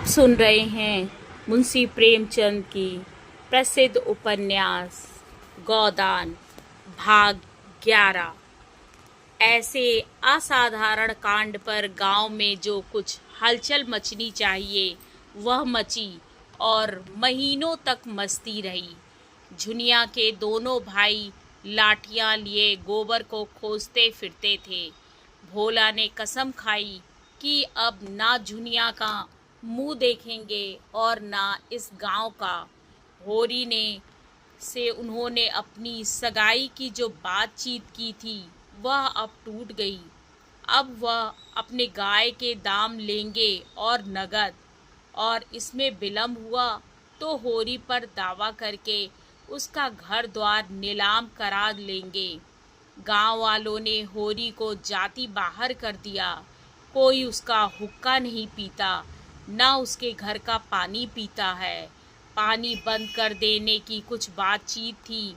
आप सुन रहे हैं मुंशी प्रेमचंद की प्रसिद्ध उपन्यास गोदान भाग 11। ऐसे असाधारण कांड पर गांव में जो कुछ हलचल मचनी चाहिए वह मची और महीनों तक मचती रही। झुनिया के दोनों भाई लाठियां लिए गोबर को खोजते फिरते थे। भोला ने कसम खाई कि अब ना झुनिया का मुंह देखेंगे और ना इस गांव का। होरी ने से उन्होंने अपनी सगाई की जो बातचीत की थी वह अब टूट गई। अब वह अपने गाय के दाम लेंगे और नगद, और इसमें विलम्ब हुआ तो होरी पर दावा करके उसका घर द्वार नीलाम करा लेंगे। गांव वालों ने होरी को जाति बाहर कर दिया। कोई उसका हुक्का नहीं पीता, ना उसके घर का पानी पीता है। पानी बंद कर देने की कुछ बातचीत थी,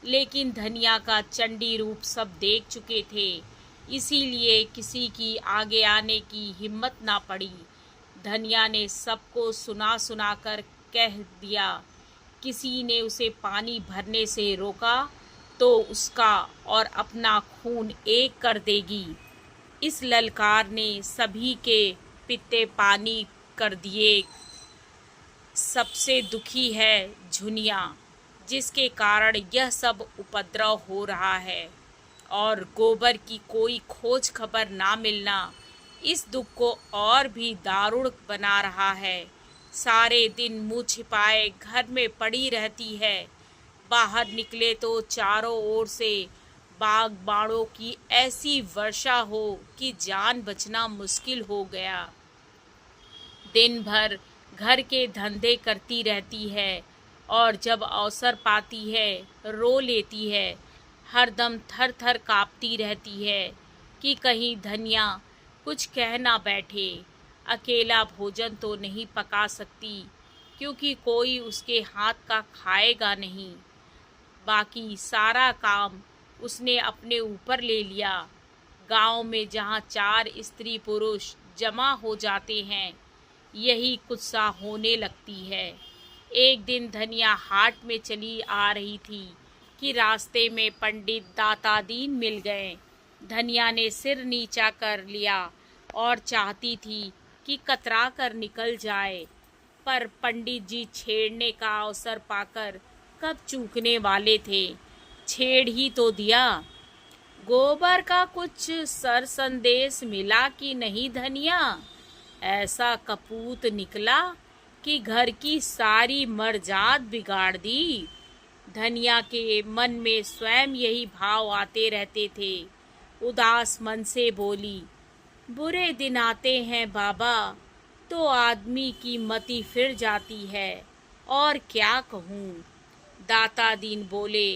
लेकिन धनिया का चंडी रूप सब देख चुके थे, इसीलिए किसी की आगे आने की हिम्मत ना पड़ी। धनिया ने सबको सुना सुना कर कह दिया, किसी ने उसे पानी भरने से रोका तो उसका और अपना खून एक कर देगी। इस ललकार ने सभी के पित्ते पानी कर दिए। सबसे दुखी है झुनिया, जिसके कारण यह सब उपद्रव हो रहा है, और गोबर की कोई खोज खबर ना मिलना इस दुख को और भी दारुण बना रहा है। सारे दिन मुंह छिपाए घर में पड़ी रहती है। बाहर निकले तो चारों ओर से बाग बाड़ों की ऐसी वर्षा हो कि जान बचना मुश्किल हो गया। दिन भर घर के धंधे करती रहती है, और जब अवसर पाती है रो लेती है। हरदम थर थर काँपती रहती है कि कहीं धनिया कुछ कह ना बैठे। अकेला भोजन तो नहीं पका सकती, क्योंकि कोई उसके हाथ का खाएगा नहीं। बाकी सारा काम उसने अपने ऊपर ले लिया। गांव में जहां 4 स्त्री पुरुष जमा हो जाते हैं, यही कुछ सा होने लगती है। एक दिन धनिया हाट में चली आ रही थी कि रास्ते में पंडित दातादीन मिल गए। धनिया ने सिर नीचा कर लिया और चाहती थी कि कतरा कर निकल जाए, पर पंडित जी छेड़ने का अवसर पाकर कब चूकने वाले थे। छेड़ ही तो दिया। गोबर का कुछ सर संदेश मिला कि नहीं धनिया? ऐसा कपूत निकला कि घर की सारी मर्जात बिगाड़ दी। धनिया के मन में स्वयं यही भाव आते रहते थे। उदास मन से बोली, बुरे दिन आते हैं बाबा तो आदमी की मति फिर जाती है, और क्या कहूँ। दाता दीन बोले,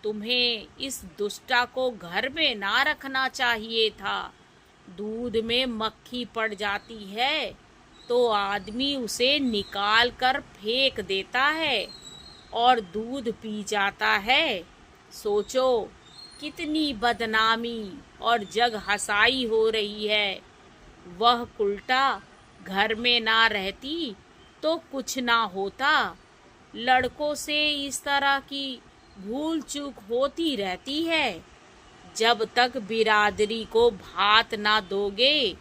तुम्हें इस दुष्टा को घर में ना रखना चाहिए था। दूध में मक्खी पड़ जाती है तो आदमी उसे निकाल कर फेंक देता है और दूध पी जाता है। सोचो कितनी बदनामी और जग हसाई हो रही है। वह उल्टा घर में ना रहती तो कुछ ना होता। लड़कों से इस तरह की भूल चूक होती रहती है। जब तक बिरादरी को भात ना दोगे,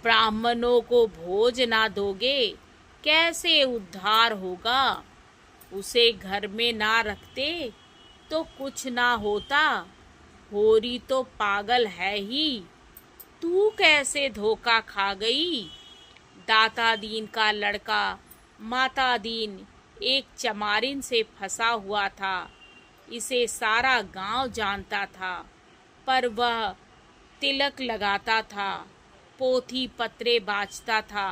ब्राह्मणों को भोज ना दोगे, कैसे उद्धार होगा। उसे घर में ना रखते तो कुछ ना होता। होरी तो पागल है ही, तू कैसे धोखा खा गई। दाता दीन का लड़का माता दीन एक चमारिन से फंसा हुआ था। इसे सारा गांव जानता था, पर वह तिलक लगाता था, पोथी पत्रे बाँचता था,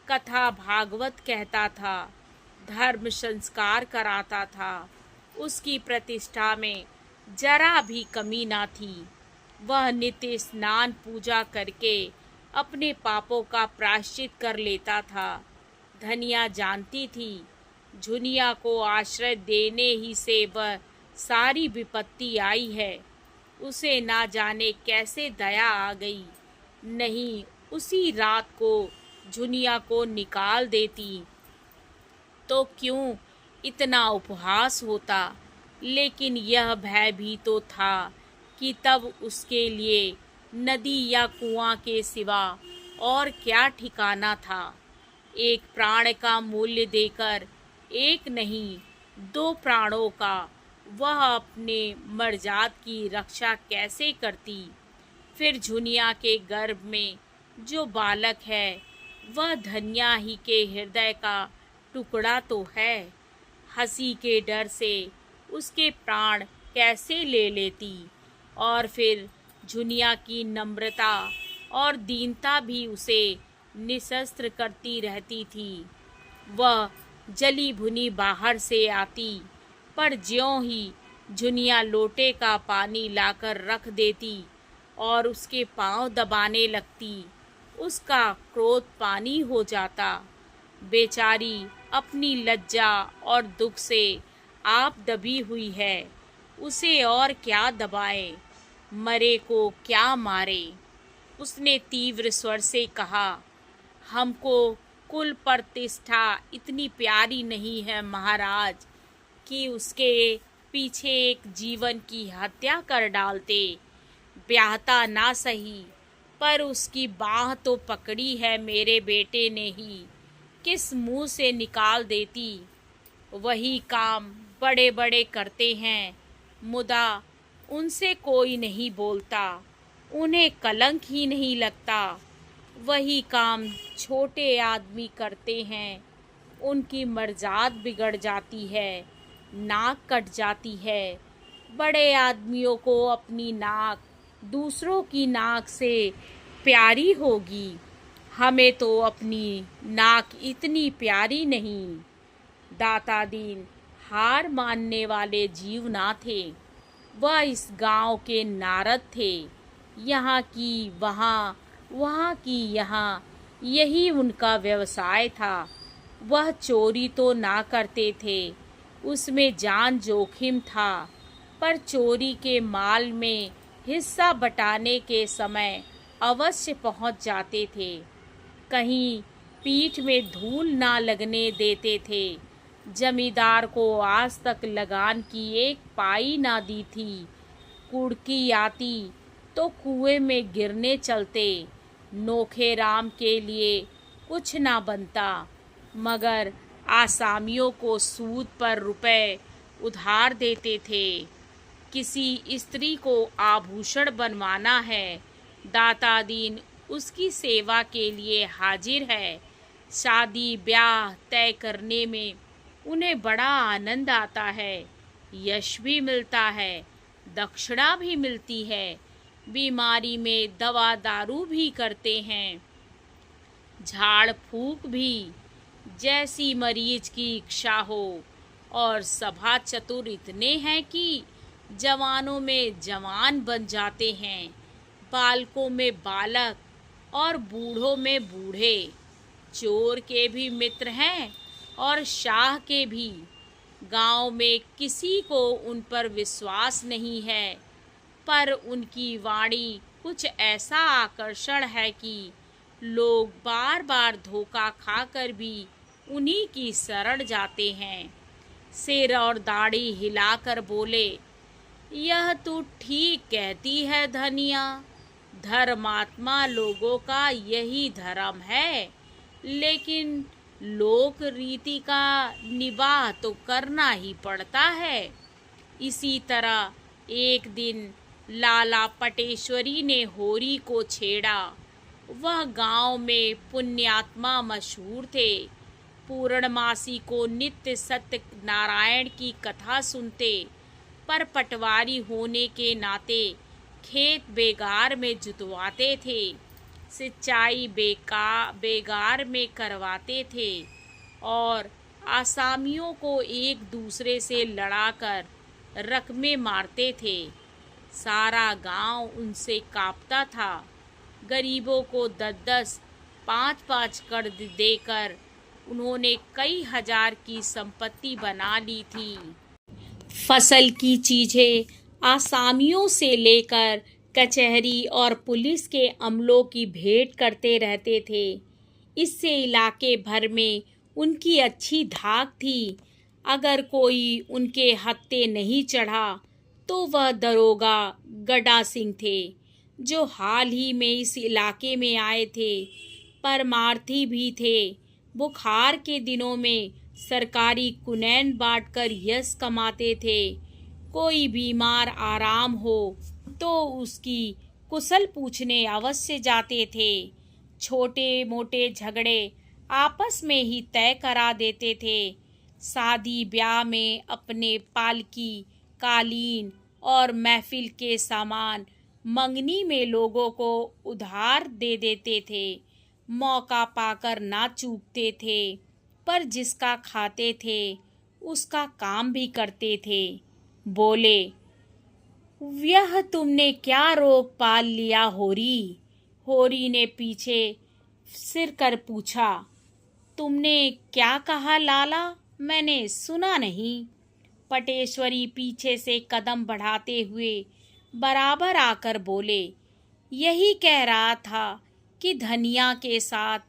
कथा भागवत कहता था, धर्म संस्कार कराता था। उसकी प्रतिष्ठा में जरा भी कमी ना थी। वह नित्य स्नान पूजा करके अपने पापों का प्रायश्चित कर लेता था। धनिया जानती थी, झुनिया को आश्रय देने ही से वह सारी विपत्ति आई है। उसे ना जाने कैसे दया आ गई। नहीं, उसी रात को झुनिया को निकाल देती तो क्यों इतना उपहास होता, लेकिन यह भय भी तो था कि तब उसके लिए नदी या कुआं के सिवा और क्या ठिकाना था। एक प्राण का मूल्य देकर एक नहीं, दो प्राणों का वह अपने मर्जाद की रक्षा कैसे करती। फिर झुनिया के गर्भ में जो बालक है वह धन्या ही के हृदय का टुकड़ा तो है। हंसी के डर से उसके प्राण कैसे ले लेती। और फिर झुनिया की नम्रता और दीनता भी उसे निशस्त्र करती रहती थी। वह जली भुनी बाहर से आती, पर ज्यों ही झुनिया लोटे का पानी लाकर रख देती और उसके पांव दबाने लगती, उसका क्रोध पानी हो जाता। बेचारी अपनी लज्जा और दुख से आप दबी हुई है, उसे और क्या दबाए, मरे को क्या मारे। उसने तीव्र स्वर से कहा, हमको कुल प्रतिष्ठा इतनी प्यारी नहीं है महाराज कि उसके पीछे एक जीवन की हत्या कर डालते। ब्याहता ना सही, पर उसकी बाह तो पकड़ी है मेरे बेटे ने ही, किस मुंह से निकाल देती। वही काम बड़े बड़े करते हैं, मुदा उनसे कोई नहीं बोलता, उन्हें कलंक ही नहीं लगता। वही काम छोटे आदमी करते हैं, उनकी मर्जाद बिगड़ जाती है, नाक कट जाती है। बड़े आदमियों को अपनी नाक दूसरों की नाक से प्यारी होगी, हमें तो अपनी नाक इतनी प्यारी नहीं। दाता दीन हार मानने वाले जीव ना थे, वह इस गांव के नारद थे। यहाँ की वहाँ, वहाँ की यहाँ, यही उनका व्यवसाय था। वह चोरी तो ना करते थे, उसमें जान जोखिम था, पर चोरी के माल में हिस्सा बटाने के समय अवश्य पहुंच जाते थे। कहीं पीठ में धूल ना लगने देते थे। जमींदार को आज तक लगान की एक पाई ना दी थी। कुड़की आती तो कुएं में गिरने चलते। नोखे राम के लिए कुछ ना बनता, मगर आसामियों को सूद पर रुपए उधार देते थे। किसी स्त्री को आभूषण बनवाना है, दाता दीन उसकी सेवा के लिए हाजिर है। शादी ब्याह तय करने में उन्हें बड़ा आनंद आता है, यश भी मिलता है, दक्षिणा भी मिलती है। बीमारी में दवा दारू भी करते हैं, झाड़ फूक भी, जैसी मरीज की इच्छा हो। और सभा चतुर इतने हैं कि जवानों में जवान बन जाते हैं, बालकों में बालक और बूढ़ों में बूढ़े। चोर के भी मित्र हैं और शाह के भी। गांव में किसी को उन पर विश्वास नहीं है, पर उनकी वाणी कुछ ऐसा आकर्षण है कि लोग बार बार धोखा खाकर भी उन्हीं की शरण जाते हैं। सिर और दाढ़ी हिलाकर बोले, यह तू ठीक कहती है धनिया, धर्मात्मा लोगों का यही धर्म है, लेकिन लोक रीति का निबाह तो करना ही पड़ता है। इसी तरह एक दिन लाला पटेश्वरी ने होरी को छेड़ा। वह गांव में पुण्यात्मा मशहूर थे। पूर्णमासी को नित्य सत्य नारायण की कथा सुनते, पर पटवारी होने के नाते खेत बेगार में जुतवाते थे, सिंचाई बेगार में करवाते थे और आसामियों को एक दूसरे से लड़ाकर रकमे मारते थे। सारा गांव उनसे कांपता था। गरीबों को 10-10, 5-5 कर देकर उन्होंने कई हजार की संपत्ति बना ली थी। फसल की चीजें आसामियों से लेकर कचहरी और पुलिस के अमलों की भेंट करते रहते थे। इससे इलाके भर में उनकी अच्छी धाक थी। अगर कोई उनके हत्थे नहीं चढ़ा तो वह दरोगा गड्ढा सिंह थे, जो हाल ही में इस इलाके में आए थे। परमार्थी भी थे। बुखार के दिनों में सरकारी कुनैन बांटकर यश कमाते थे। कोई बीमार आराम हो तो उसकी कुशल पूछने अवश्य जाते थे। छोटे मोटे झगड़े आपस में ही तय करा देते थे। शादी ब्याह में अपने पालकी, कालीन और महफिल के सामान मंगनी में लोगों को उधार दे देते थे। मौका पाकर ना चूकते थे, पर जिसका खाते थे उसका काम भी करते थे। बोले, यह तुमने क्या रोग पाल लिया होरी? होरी ने पीछे सिर कर पूछा। तुमने क्या कहा लाला? मैंने सुना नहीं। पटेश्वरी पीछे से कदम बढ़ाते हुए बराबर आकर बोले, यही कह रहा था कि धनिया के साथ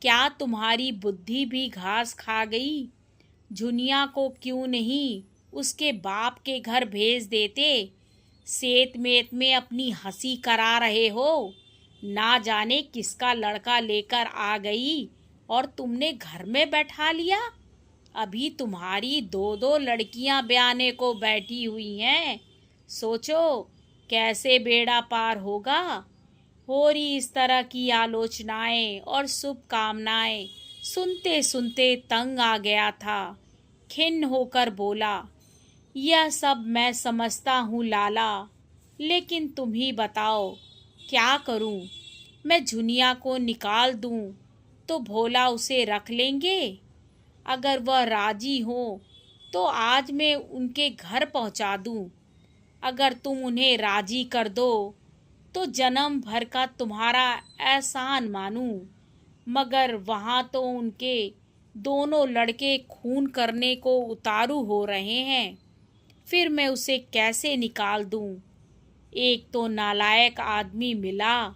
क्या तुम्हारी बुद्धि भी घास खा गई? झुनिया को क्यों नहीं उसके बाप के घर भेज देते? सेत मेत में अपनी हंसी करा रहे हो। ना जाने किसका लड़का लेकर आ गई और तुमने घर में बैठा लिया। अभी तुम्हारी दो दो लड़कियां ब्याहने को बैठी हुई हैं। सोचो कैसे बेड़ा पार होगा। होरी इस तरह की आलोचनाएं और शुभकामनाएं सुनते सुनते तंग आ गया था। खिन्न होकर बोला, यह सब मैं समझता हूँ लाला, लेकिन तुम ही बताओ क्या करूँ? मैं झुनिया को निकाल दूँ तो भोला उसे रख लेंगे। अगर वह राजी हो तो आज मैं उनके घर पहुँचा दूँ। अगर तुम उन्हें राजी कर दो तो जन्म भर का तुम्हारा एहसान मानूं। मगर वहाँ तो उनके दोनों लड़के खून करने को उतारू हो रहे हैं। फिर मैं उसे कैसे निकाल दूं? एक तो नालायक आदमी मिला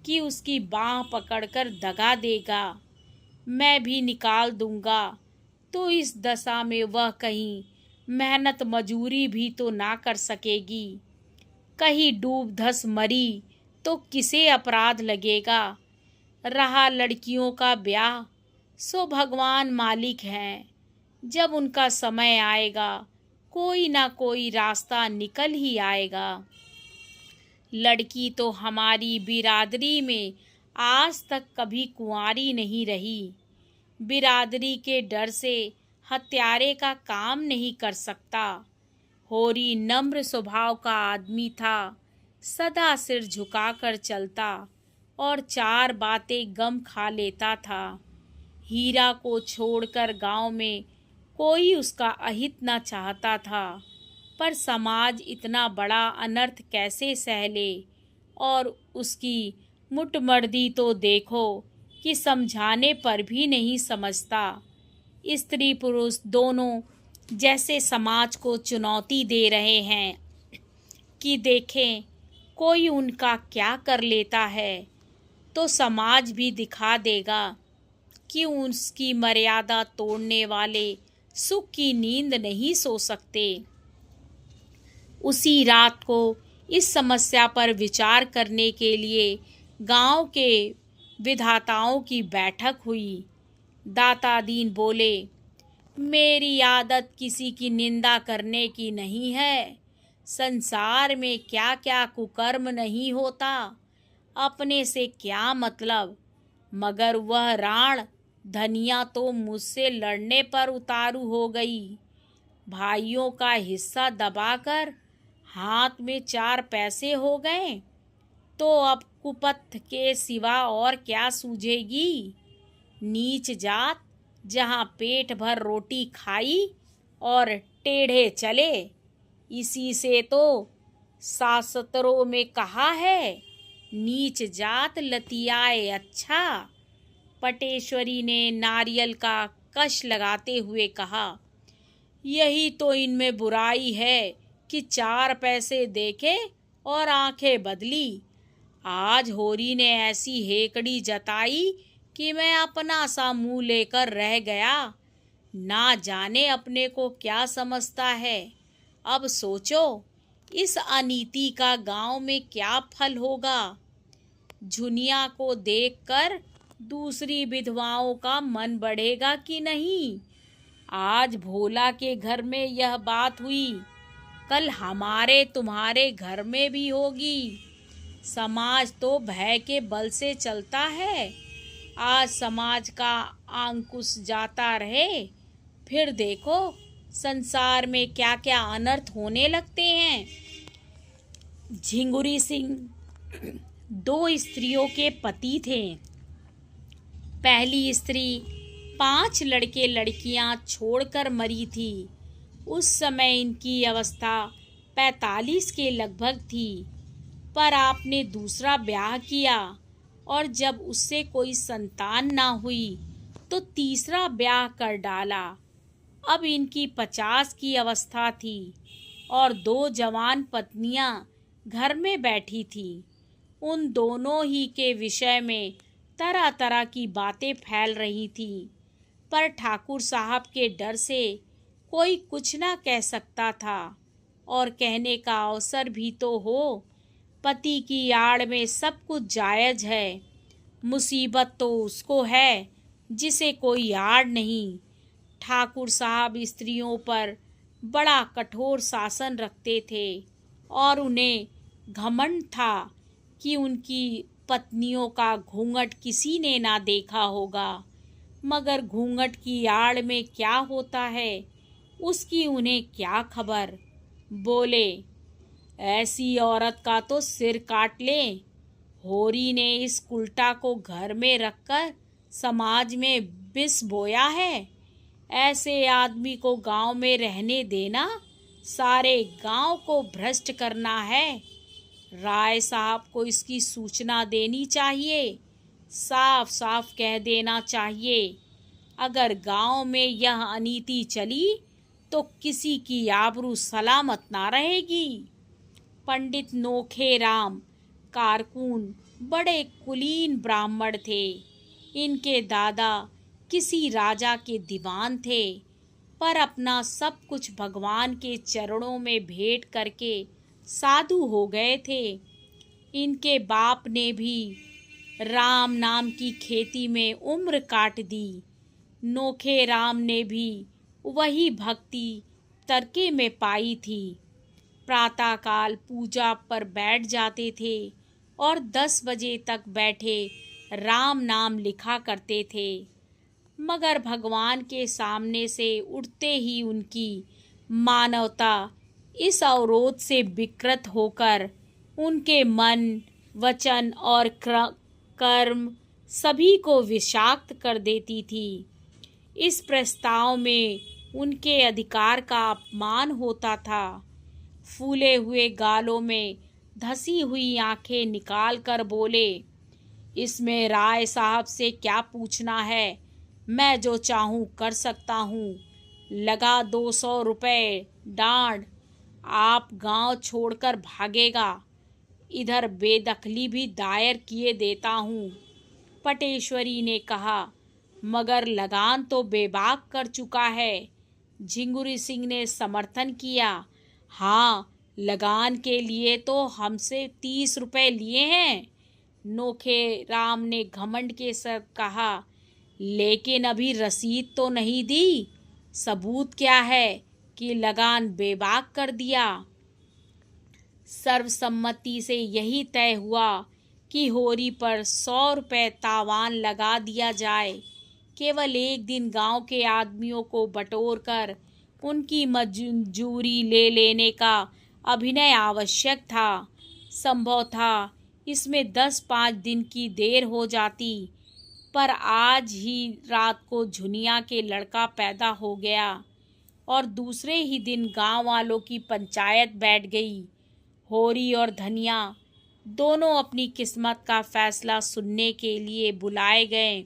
कि उसकी बाँह पकड़कर दगा देगा। मैं भी निकाल दूंगा तो इस दशा में वह कहीं मेहनत मजूरी भी तो ना कर सकेगी। कहीं डूब धस मरी तो किसे अपराध लगेगा? रहा लड़कियों का ब्याह, सो भगवान मालिक हैं। जब उनका समय आएगा कोई ना कोई रास्ता निकल ही आएगा। लड़की तो हमारी बिरादरी में आज तक कभी कुंवारी नहीं रही। बिरादरी के डर से हत्यारे का काम नहीं कर सकता। होरी नम्र स्वभाव का आदमी था। सदा सिर झुकाकर चलता और चार बातें गम खा लेता था। हीरा को छोड़कर गांव में कोई उसका अहित न चाहता था, पर समाज इतना बड़ा अनर्थ कैसे सह ले? और उसकी मुटमर्दी तो देखो कि समझाने पर भी नहीं समझता। स्त्री पुरुष दोनों जैसे समाज को चुनौती दे रहे हैं कि देखें कोई उनका क्या कर लेता है, तो समाज भी दिखा देगा कि उसकी मर्यादा तोड़ने वाले सुख की नींद नहीं सो सकते। उसी रात को इस समस्या पर विचार करने के लिए गांव के विधाताओं की बैठक हुई। दाता दीन बोले, मेरी आदत किसी की निंदा करने की नहीं है। संसार में क्या क्या कुकर्म नहीं होता, अपने से क्या मतलब। मगर वह राण धनिया तो मुझसे लड़ने पर उतारू हो गई। भाइयों का हिस्सा दबाकर हाथ में 4 पैसे हो गए तो अब कुपथ के सिवा और क्या सूझेगी। नीच जात जहाँ पेट भर रोटी खाई और टेढ़े चले। इसी से तो शास्त्रों में कहा है, नीच जात लतियाए अच्छा। पटेश्वरी ने नारियल का कश लगाते हुए कहा, यही तो इनमें बुराई है कि 4 पैसे देखे और आंखें बदली। आज होरी ने ऐसी हेकड़ी जताई कि मैं अपना सा मुंह लेकर रह गया। ना जाने अपने को क्या समझता है। अब सोचो इस अनीति का गांव में क्या फल होगा। झुनिया को देखकर दूसरी विधवाओं का मन बढ़ेगा कि नहीं। आज भोला के घर में यह बात हुई, कल हमारे तुम्हारे घर में भी होगी। समाज तो भय के बल से चलता है। आज समाज का अंकुश जाता रहे, फिर देखो संसार में क्या क्या अनर्थ होने लगते हैं। झिंगुरी सिंह 2 स्त्रियों के पति थे। पहली स्त्री 5 लड़के लड़कियां छोड़कर मरी थी। उस समय इनकी अवस्था 45 के लगभग थी। पर आपने दूसरा ब्याह किया और जब उससे कोई संतान ना हुई तो तीसरा ब्याह कर डाला। अब इनकी 50 की अवस्था थी और 2 जवान पत्नियां घर में बैठी थी। उन दोनों ही के विषय में तरह तरह की बातें फैल रही थी, पर ठाकुर साहब के डर से कोई कुछ ना कह सकता था और कहने का अवसर भी तो हो। पति की आड़ में सब कुछ जायज है। मुसीबत तो उसको है जिसे कोई आड़ नहीं। ठाकुर साहब स्त्रियों पर बड़ा कठोर शासन रखते थे और उन्हें घमंड था कि उनकी पत्नियों का घूंघट किसी ने ना देखा होगा। मगर घूंघट की आड़ में क्या होता है उसकी उन्हें क्या खबर। बोले, ऐसी औरत का तो सिर काट ले। होरी ने इस उल्टा को घर में रखकर समाज में विष बोया है। ऐसे आदमी को गांव में रहने देना सारे गांव को भ्रष्ट करना है। राय साहब को इसकी सूचना देनी चाहिए। साफ साफ कह देना चाहिए, अगर गांव में यह अनीति चली तो किसी की आबरू सलामत ना रहेगी। पंडित नोखे राम कारकुन बड़े कुलीन ब्राह्मण थे। इनके दादा किसी राजा के दीवान थे, पर अपना सब कुछ भगवान के चरणों में भेंट करके साधु हो गए थे। इनके बाप ने भी राम नाम की खेती में उम्र काट दी। नोखे राम ने भी वही भक्ति तरके में पाई थी। प्रातःकाल पूजा पर बैठ जाते थे और 10 बजे तक बैठे राम नाम लिखा करते थे। मगर भगवान के सामने से उठते ही उनकी मानवता इस अवरोध से विकृत होकर उनके मन, वचन और कर्म सभी को विषाक्त कर देती थी। इस प्रस्ताव में उनके अधिकार का अपमान होता था। फूले हुए गालों में धसी हुई आंखें निकाल कर बोले, इसमें राय साहब से क्या पूछना है, मैं जो चाहूँ कर सकता हूँ। लगा 200 रुपये डांड, आप गांव छोड़कर भागेगा। इधर बेदखली भी दायर किए देता हूँ। पटेश्वरी ने कहा, मगर लगान तो बेबाक कर चुका है। झिंगुरी सिंह ने समर्थन किया, हाँ लगान के लिए तो हमसे 30 रुपये लिए हैं। नोखे राम ने घमंड के साथ कहा, लेकिन अभी रसीद तो नहीं दी। सबूत क्या है कि लगान बेबाक कर दिया। सर्वसम्मति से यही तय हुआ कि होरी पर 100 रुपये तावान लगा दिया जाए। केवल एक दिन गांव के आदमियों को बटोर कर उनकी मंजूरी ले लेने का अभिनय आवश्यक था। संभव था इसमें 10-5 दिन की देर हो जाती, पर आज ही रात को झुनिया के लड़का पैदा हो गया और दूसरे ही दिन गांव वालों की पंचायत बैठ गई। होरी और धनिया दोनों अपनी किस्मत का फैसला सुनने के लिए बुलाए गए।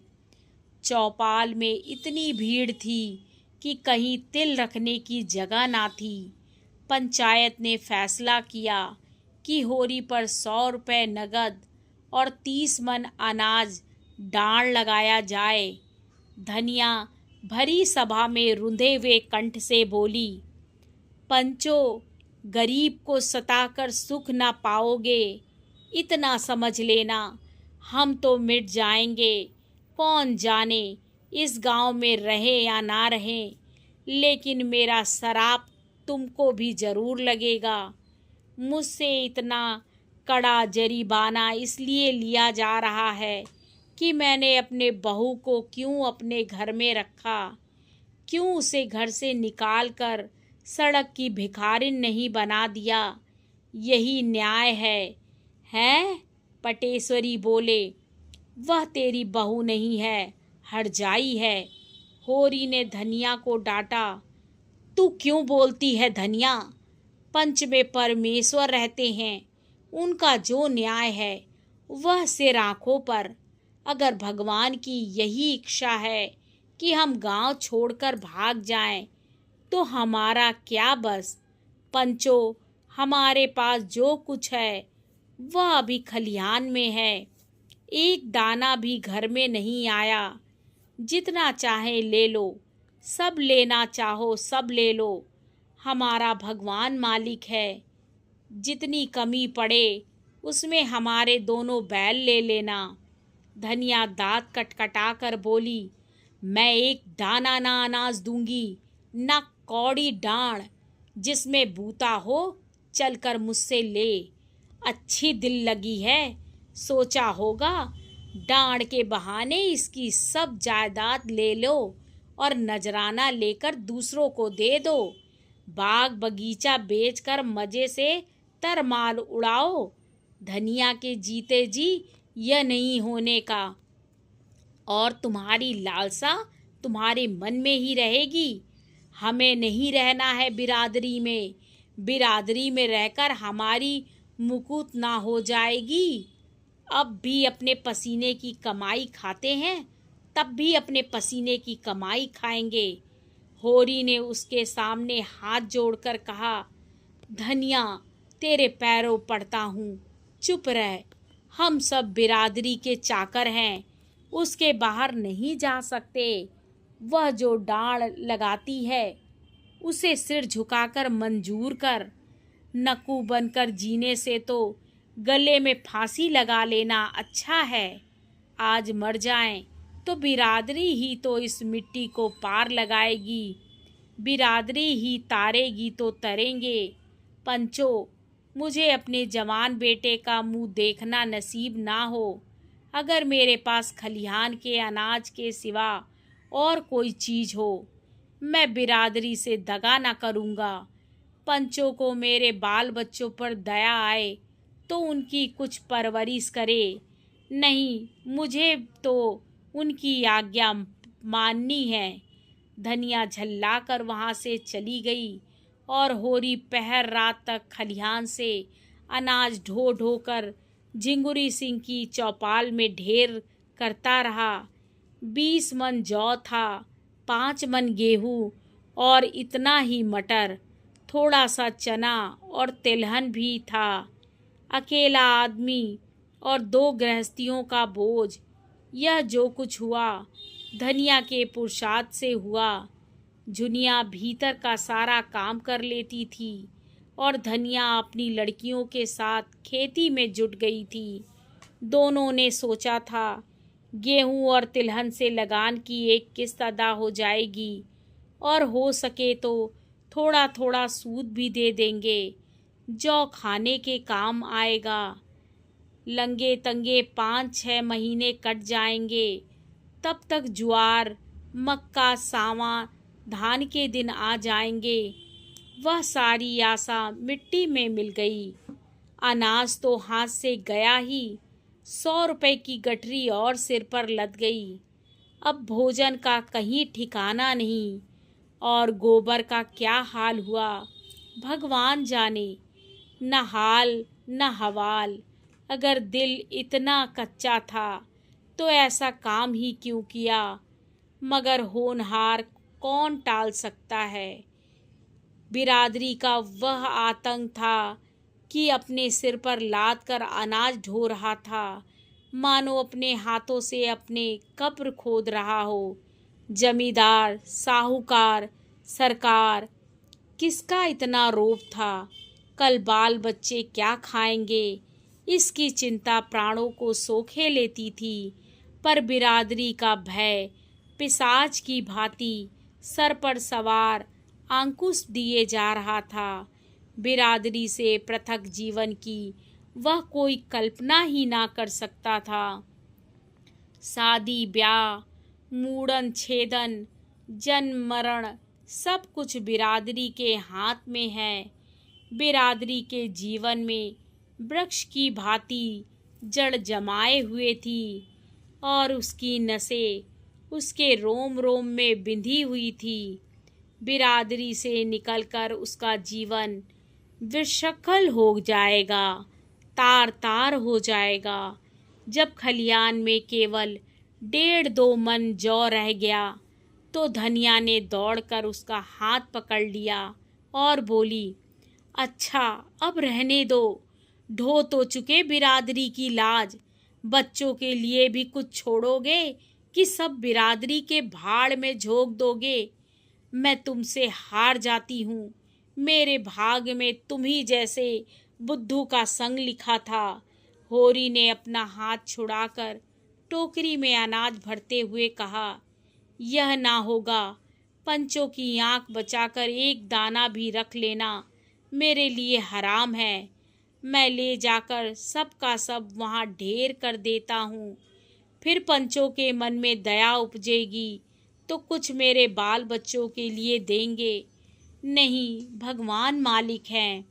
चौपाल में इतनी भीड़ थी कि कहीं तिल रखने की जगह ना थी। पंचायत ने फैसला किया कि होरी पर 100 रुपये नगद और 30 मन अनाज डांड लगाया जाए। धनिया भरी सभा में रुंधे हुए कंठ से बोली, पंचो, गरीब को सताकर सुख ना पाओगे, इतना समझ लेना। हम तो मिट जाएंगे, कौन जाने इस गांव में रहे या ना रहे, लेकिन मेरा शराप तुमको भी जरूर लगेगा। मुझसे इतना कड़ा जरीबाना इसलिए लिया जा रहा है कि मैंने अपने बहू को क्यों अपने घर में रखा, क्यों उसे घर से निकाल कर सड़क की भिखारिन नहीं बना दिया। यही न्याय है। हैं? पटेश्वरी बोले, वह तेरी बहू नहीं है, हरजाई है। होरी ने धनिया को डांटा, तू क्यों बोलती है धनिया? पंच में परमेश्वर रहते हैं, उनका जो न्याय है वह सिर आंखों पर। अगर भगवान की यही इच्छा है कि हम गांव छोड़कर भाग जाएं, तो हमारा क्या बस। पंचो, हमारे पास जो कुछ है वह अभी खलिहान में है, एक दाना भी घर में नहीं आया। जितना चाहे ले लो, सब लेना चाहो सब ले लो, हमारा भगवान मालिक है। जितनी कमी पड़े उसमें हमारे दोनों बैल ले लेना। धनिया दांत कटकटा कर बोली, मैं एक दाना ना अनाज दूंगी, ना कौड़ी डांड। जिसमें बूता हो चलकर मुझसे ले। अच्छी दिल लगी है, सोचा होगा डांड के बहाने इसकी सब जायदाद ले लो और नजराना लेकर दूसरों को दे दो। बाग बगीचा बेचकर मजे से तरमाल उड़ाओ। धनिया के जीते जी यह नहीं होने का, और तुम्हारी लालसा तुम्हारे मन में ही रहेगी। हमें नहीं रहना है बिरादरी में। बिरादरी में रहकर हमारी मुकुत ना हो जाएगी। अब भी अपने पसीने की कमाई खाते हैं, तब भी अपने पसीने की कमाई खाएंगे। होरी ने उसके सामने हाथ जोड़कर कहा, धनिया, तेरे पैरों पड़ता हूँ, चुप रह। हम सब बिरादरी के चाकर हैं, उसके बाहर नहीं जा सकते। वह जो डांड लगाती है उसे सिर झुकाकर मंजूर कर। नक्कू बनकर जीने से तो गले में फांसी लगा लेना अच्छा है। आज मर जाएं तो बिरादरी ही तो इस मिट्टी को पार लगाएगी, बिरादरी ही तारेगी तो तरेंगे। पंचो, मुझे अपने जवान बेटे का मुंह देखना नसीब ना हो। अगर मेरे पास खलिहान के अनाज के सिवा और कोई चीज हो, मैं बिरादरी से दगा ना करूँगा। पंचों को मेरे बाल बच्चों पर दया आए तो उनकी कुछ परवरिश करे, नहीं मुझे तो उनकी आज्ञा माननी है। धनिया झल्लाकर वहाँ से चली गई और होरी पहर रात तक खलिहान से अनाज ढो ढो कर झिंगुरी सिंह की चौपाल में ढेर करता रहा। 20 मन जौ था, 5 मन गेहूँ और इतना ही मटर, थोड़ा सा चना और तिलहन भी था। अकेला आदमी और 2 गृहस्थियों का बोझ। यह जो कुछ हुआ धनिया के पुरुषार्थ से हुआ। झुनिया भीतर का सारा काम कर लेती थी और धनिया अपनी लड़कियों के साथ खेती में जुट गई थी। दोनों ने सोचा था गेहूं और तिलहन से लगान की एक किस्त अदा हो जाएगी और हो सके तो थोड़ा थोड़ा सूद भी दे देंगे, जो खाने के काम आएगा। लंगे तंगे 5-6 महीने कट जाएंगे। तब तक ज्वार, मक्का, सावा, धान के दिन आ जाएंगे। वह सारी आशा मिट्टी में मिल गई। अनाज तो हाथ से गया ही, 100 रुपए की गठरी और सिर पर लद गई। अब भोजन का कहीं ठिकाना नहीं, और गोबर का क्या हाल हुआ भगवान जाने। न हाल न हवाल। अगर दिल इतना कच्चा था तो ऐसा काम ही क्यों किया, मगर होनहार कौन टाल सकता है। बिरादरी का वह आतंक था कि अपने सिर पर लाद कर अनाज ढो रहा था, मानो अपने हाथों से अपने कब्र खोद रहा हो। जमींदार, साहूकार, सरकार, किसका इतना रोब था? कल बाल बच्चे क्या खाएंगे, इसकी चिंता प्राणों को सोखे लेती थी। पर बिरादरी का भय पिशाच की भांति सर पर सवार अंकुश दिए जा रहा था। बिरादरी से पृथक जीवन की वह कोई कल्पना ही ना कर सकता था। शादी ब्याह, मूड़न छेदन, जन्म मरण सब कुछ बिरादरी के हाथ में है। बिरादरी के जीवन में वृक्ष की भांति जड़ जमाए हुए थी और उसकी नसें उसके रोम रोम में बिंधी हुई थी। बिरादरी से निकलकर उसका जीवन विशक्ल हो जाएगा, तार तार हो जाएगा। जब खलियान में केवल 1.5-2 मन जौ रह गया तो धनिया ने दौड़कर उसका हाथ पकड़ लिया और बोली, अच्छा अब रहने दो, ढो तो चुके बिरादरी की लाज। बच्चों के लिए भी कुछ छोड़ोगे कि सब बिरादरी के भाड़ में झोंक दोगे? मैं तुमसे हार जाती हूँ। मेरे भाग में तुम ही जैसे बुद्धू का संग लिखा था। होरी ने अपना हाथ छुड़ाकर टोकरी में अनाज भरते हुए कहा, यह ना होगा। पंचों की आंख बचाकर एक दाना भी रख लेना मेरे लिए हराम है। मैं ले जाकर सब का सब वहाँ ढेर कर देता हूँ। फिर पंचों के मन में दया उपजेगी तो कुछ मेरे बाल बच्चों के लिए देंगे। नहीं, भगवान मालिक हैं।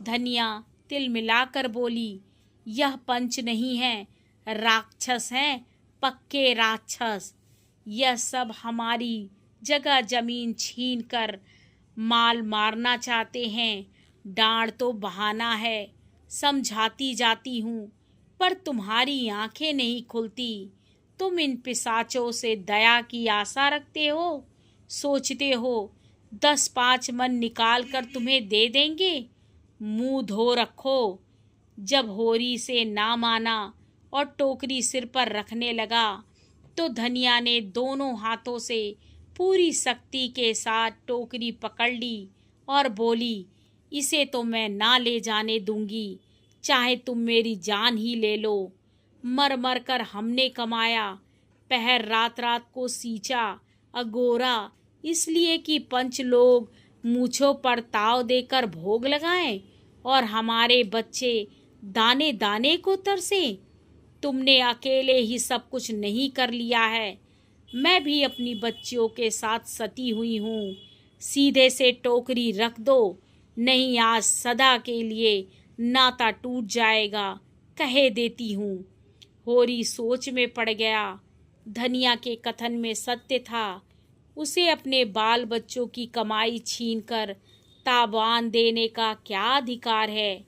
धनिया तिल मिलाकर बोली, यह पंच नहीं है, राक्षस हैं, पक्के राक्षस। यह सब हमारी जगह जमीन छीन कर माल मारना चाहते हैं। डांड तो बहाना है, समझाती जाती हूँ, पर तुम्हारी आंखें नहीं खुलती। तुम इन पिशाचों से दया की आशा रखते हो, सोचते हो 10-5 मन निकाल कर तुम्हें दे देंगे। मुंह धो रखो। जब होरी से ना माना और टोकरी सिर पर रखने लगा तो धनिया ने दोनों हाथों से पूरी शक्ति के साथ टोकरी पकड़ ली और बोली, इसे तो मैं ना ले जाने दूंगी, चाहे तुम मेरी जान ही ले लो। मर मर कर हमने कमाया, पहर रात रात को सींचा, अगोरा, इसलिए कि पंच लोग मूछों पर ताव देकर भोग लगाएं और हमारे बच्चे दाने दाने को तरसे। तुमने अकेले ही सब कुछ नहीं कर लिया है, मैं भी अपनी बच्चियों के साथ सती हुई हूँ। सीधे से टोकरी रख दो, नहीं आज सदा के लिए नाता टूट जाएगा, कहे देती हूँ। होरी सोच में पड़ गया। धनिया के कथन में सत्य था। उसे अपने बाल बच्चों की कमाई छीनकर तावान देने का क्या अधिकार है?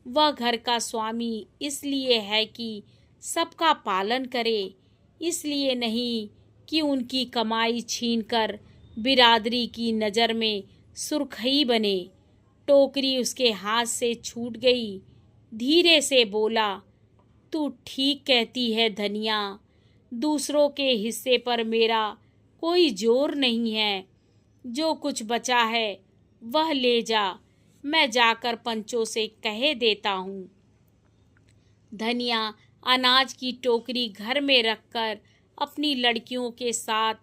वह घर का स्वामी इसलिए है कि सबका पालन करे, इसलिए नहीं कि उनकी कमाई छीनकर बिरादरी की नज़र में सुर्खई बने। टोकरी उसके हाथ से छूट गई। धीरे से बोला, तू ठीक कहती है धनिया, दूसरों के हिस्से पर मेरा कोई जोर नहीं है। जो कुछ बचा है वह ले जा, मैं जाकर पंचों से कहे देता हूँ। धनिया अनाज की टोकरी घर में रखकर अपनी लड़कियों के साथ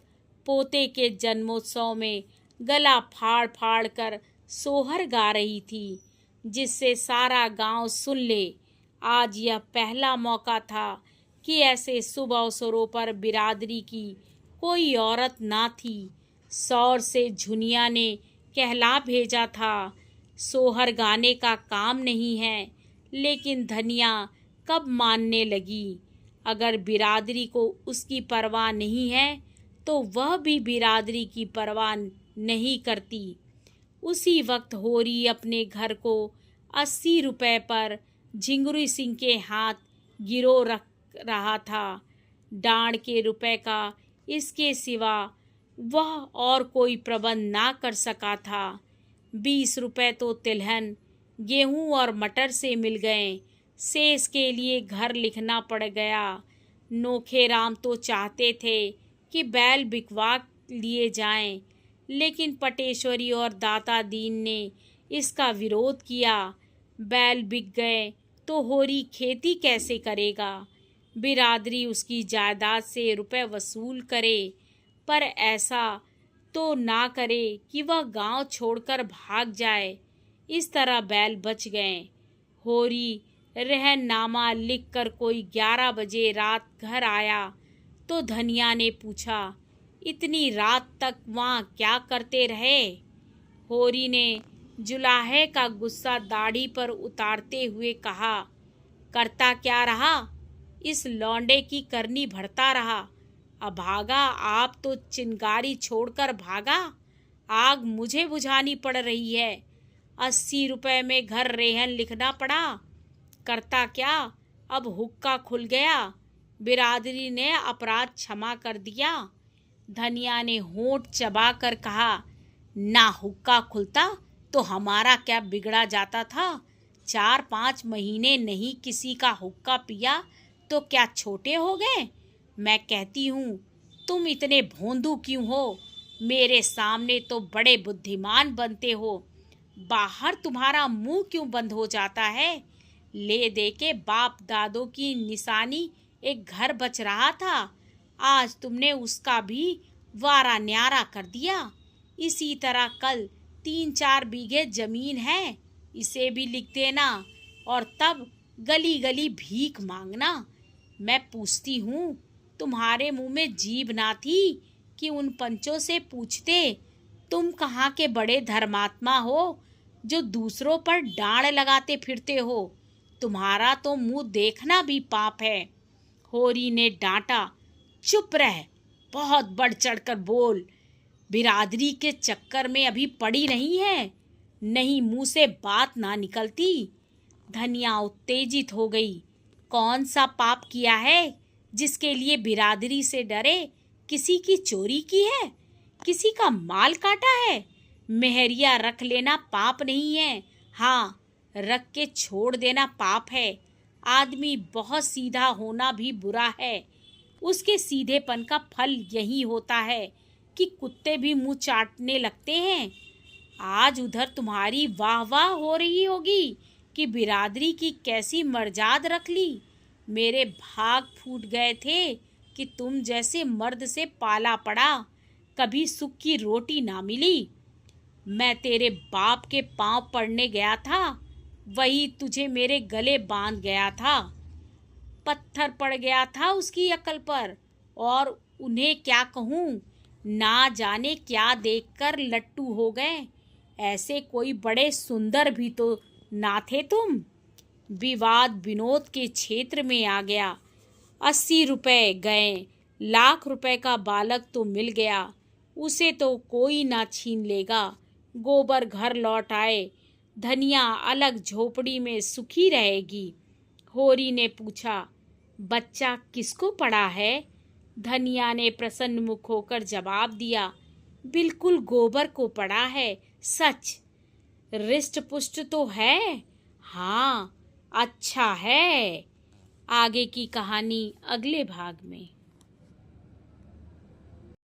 पोते के जन्मोत्सव में गला फाड़ फाड़ कर सोहर गा रही थी, जिससे सारा गांव सुन ले। आज यह पहला मौका था कि ऐसे शुभ अवसरों पर बिरादरी की कोई औरत ना थी। सौर से झुनिया ने कहला भेजा था, सोहर गाने का काम नहीं है, लेकिन धनिया कब मानने लगी। अगर बिरादरी को उसकी परवाह नहीं है तो वह भी बिरादरी की परवाह नहीं करती। उसी वक्त होरी अपने घर को 80 रुपए पर झिंगुरी सिंह के हाथ गिरो रख रहा था। डांड के रुपए का इसके सिवा वह और कोई प्रबंध ना कर सका था। 20 रुपए तो तिलहन, गेहूं और मटर से मिल गए। शेष के लिए घर लिखना पड़ गया। नोखेराम तो चाहते थे कि बैल बिकवा लिए जाएं, लेकिन पटेश्वरी और दाता दीन ने इसका विरोध किया। बैल बिक गए तो होरी खेती कैसे करेगा? बिरादरी उसकी जायदाद से रुपए वसूल करे, पर ऐसा तो ना करे कि वह गांव छोड़कर भाग जाए। इस तरह बैल बच गए। होरी रहननामा लिखकर कोई 11 बजे रात घर आया तो धनिया ने पूछा, इतनी रात तक वहाँ क्या करते रहे? होरी ने जुलाहे का गुस्सा दाढ़ी पर उतारते हुए कहा, करता क्या रहा? इस लौंडे की करनी भरता रहा। अभागा, आप तो चिंगारी छोड़कर भागा। आग मुझे बुझानी पड़ रही है। 80 रुपए में घर रेहन लिखना पड़ा। करता क्या, अब हुक्का खुल गया। बिरादरी ने अपराध क्षमा कर दिया। धनिया ने होंठ चबा कर कहा, ना हुक्का खुलता तो हमारा क्या बिगड़ा जाता था? 4-5 महीने नहीं किसी का हुक्का पिया तो क्या छोटे हो गए? मैं कहती हूँ, तुम इतने भोंदू क्यों हो? मेरे सामने तो बड़े बुद्धिमान बनते हो, बाहर तुम्हारा मुंह क्यों बंद हो जाता है? ले दे के बाप दादों की निशानी एक घर बच रहा था, आज तुमने उसका भी वारा न्यारा कर दिया। इसी तरह कल 3-4 बीघे जमीन है, इसे भी लिख देना और तब गली गली भीख मांगना। मैं पूछती हूँ, तुम्हारे मुंह में जीभ ना थी कि उन पंचों से पूछते? तुम कहाँ के बड़े धर्मात्मा हो जो दूसरों पर डांड लगाते फिरते हो? तुम्हारा तो मुंह देखना भी पाप है। होरी ने डांटा, चुप रह, बहुत बढ़ चढ़कर बोल। बिरादरी के चक्कर में अभी पड़ी नहीं है, नहीं मुंह से बात ना निकलती। धनिया उत्तेजित हो गई। कौन सा पाप किया है जिसके लिए बिरादरी से डरे? किसी की चोरी की है? किसी का माल काटा है? मेहरिया रख लेना पाप नहीं है, हाँ, रख के छोड़ देना पाप है। आदमी बहुत सीधा होना भी बुरा है। उसके सीधेपन का फल यही होता है कि कुत्ते भी मुंह चाटने लगते हैं। आज उधर तुम्हारी वाह वाह हो रही होगी कि बिरादरी की कैसी मर्जाद रख ली। मेरे भाग फूट गए थे कि तुम जैसे मर्द से पाला पड़ा, कभी सुख की रोटी ना मिली। मैं तेरे बाप के पांव पड़ने गया था, वही तुझे मेरे गले बांध गया था। पत्थर पड़ गया था उसकी अकल पर, और उन्हें क्या कहूँ, ना जाने क्या देखकर लट्टू हो गए। ऐसे कोई बड़े सुंदर भी तो ना थे तुम। विवाद विनोद के क्षेत्र में आ गया। 80 रुपए गए, लाख रुपए का बालक तो मिल गया, उसे तो कोई ना छीन लेगा। गोबर घर लौट आए, धनिया अलग झोपड़ी में सुखी रहेगी। होरी ने पूछा, बच्चा किसको पड़ा है? धनिया ने प्रसन्न मुख होकर जवाब दिया, बिल्कुल गोबर को पड़ा है, सच। रिष्ट पुष्ट तो है? हाँ, अच्छा है। आगे की कहानी अगले भाग में।